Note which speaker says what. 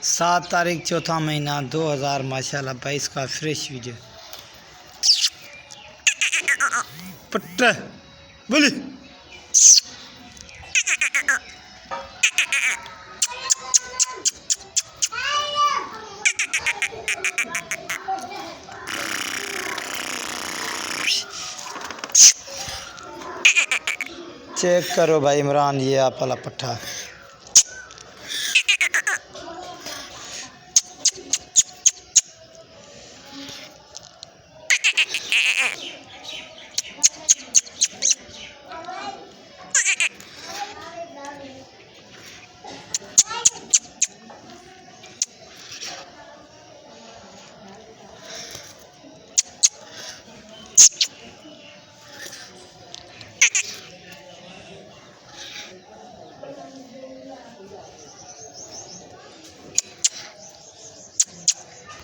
Speaker 1: 7 तारीख चौथा महीना 2000 माशाल्लाह 22 का फ्रेश वीडियो। पट्टा बोली चेक करो भाई इमरान, ये आप वाला पट्ठा।